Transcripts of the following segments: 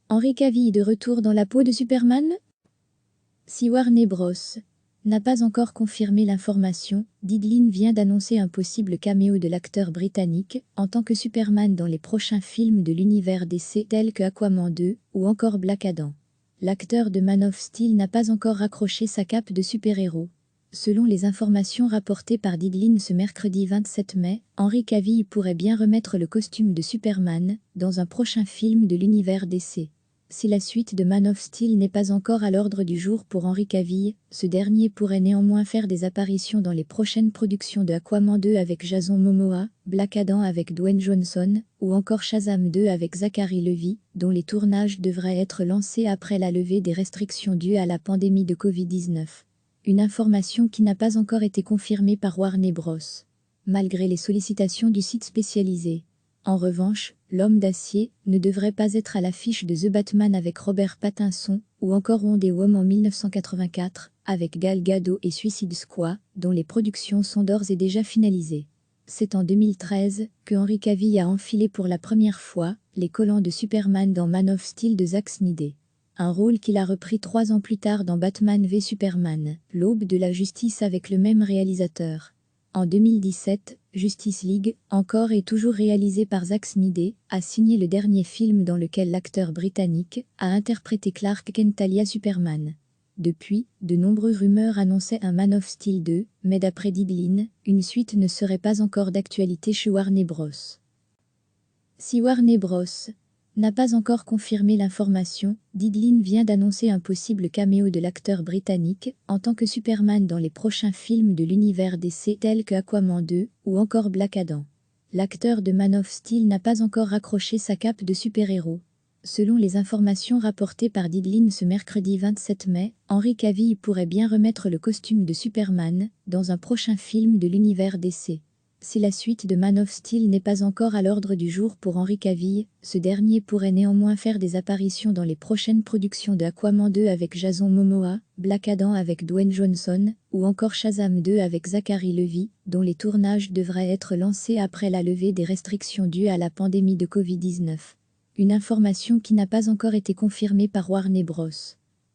Henry Cavill de retour dans la peau de Superman? Si Warner Bros. N'a pas encore confirmé l'information, Deadline vient d'annoncer un possible caméo de l'acteur britannique en tant que Superman dans les prochains films de l'univers DC tels que Aquaman 2 ou encore Black Adam. L'acteur de Man of Steel n'a pas encore raccroché sa cape de super-héros. Selon les informations rapportées par Deadline ce mercredi 27 mai, Henry Cavill pourrait bien remettre le costume de Superman dans un prochain film de l'univers DC. Si la suite de Man of Steel n'est pas encore à l'ordre du jour pour Henry Cavill, ce dernier pourrait néanmoins faire des apparitions dans les prochaines productions de Aquaman 2 avec Jason Momoa, Black Adam avec Dwayne Johnson, ou encore Shazam 2 avec Zachary Levi, dont les tournages devraient être lancés après la levée des restrictions dues à la pandémie de Covid-19. Une information qui n'a pas encore été confirmée par Warner Bros. Malgré les sollicitations du site spécialisé. En revanche, L'Homme d'Acier ne devrait pas être à l'affiche de The Batman avec Robert Pattinson ou encore Wonder Woman en 1984 avec Gal Gadot et Suicide Squad, dont les productions sont d'ores et déjà finalisées. C'est en 2013 que Henry Cavill a enfilé pour la première fois les collants de Superman dans Man of Steel de Zack Snyder. Un rôle qu'il a repris 3 ans plus tard dans Batman v Superman, l'aube de la justice avec le même réalisateur. En 2017, Justice League, encore et toujours réalisé par Zack Snyder, a signé le dernier film dans lequel l'acteur britannique a interprété Clark Kent alias Superman. Depuis, de nombreuses rumeurs annonçaient un Man of Steel 2, mais d'après Deadline, une suite ne serait pas encore d'actualité chez Warner Bros. Si Warner Bros. N'a pas encore confirmé l'information, Deadline vient d'annoncer un possible caméo de l'acteur britannique en tant que Superman dans les prochains films de l'univers DC tels que Aquaman 2 ou encore Black Adam. L'acteur de Man of Steel n'a pas encore raccroché sa cape de super-héros. Selon les informations rapportées par Deadline ce mercredi 27 mai, Henry Cavill pourrait bien remettre le costume de Superman dans un prochain film de l'univers DC. Si la suite de Man of Steel n'est pas encore à l'ordre du jour pour Henry Cavill, ce dernier pourrait néanmoins faire des apparitions dans les prochaines productions de Aquaman 2 avec Jason Momoa, Black Adam avec Dwayne Johnson, ou encore Shazam 2 avec Zachary Levi, dont les tournages devraient être lancés après la levée des restrictions dues à la pandémie de Covid-19. Une information qui n'a pas encore été confirmée par Warner Bros.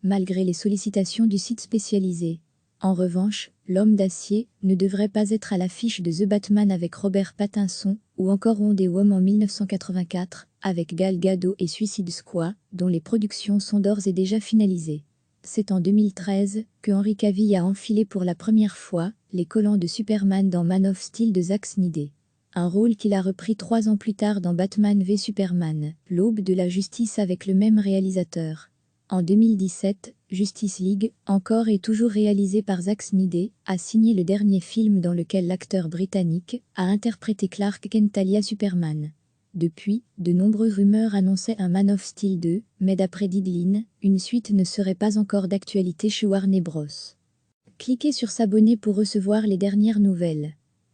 Malgré les sollicitations du site spécialisé. En revanche, L'Homme d'Acier ne devrait pas être à l'affiche de The Batman avec Robert Pattinson ou encore Wonder Woman en 1984 avec Gal Gadot et Suicide Squad, dont les productions sont d'ores et déjà finalisées. C'est en 2013 que Henry Cavill a enfilé pour la première fois les collants de Superman dans Man of Steel de Zack Snyder. Un rôle qu'il a repris 3 ans plus tard dans Batman v Superman, l'aube de la justice avec le même réalisateur. En 2017, Justice League, encore et toujours réalisé par Zack Snyder, a signé le dernier film dans lequel l'acteur britannique a interprété Clark Kent alias Superman. Depuis, de nombreuses rumeurs annonçaient un Man of Steel 2, mais d'après Deadline, une suite ne serait pas encore d'actualité chez Warner Bros. Cliquez sur s'abonner pour recevoir les dernières nouvelles.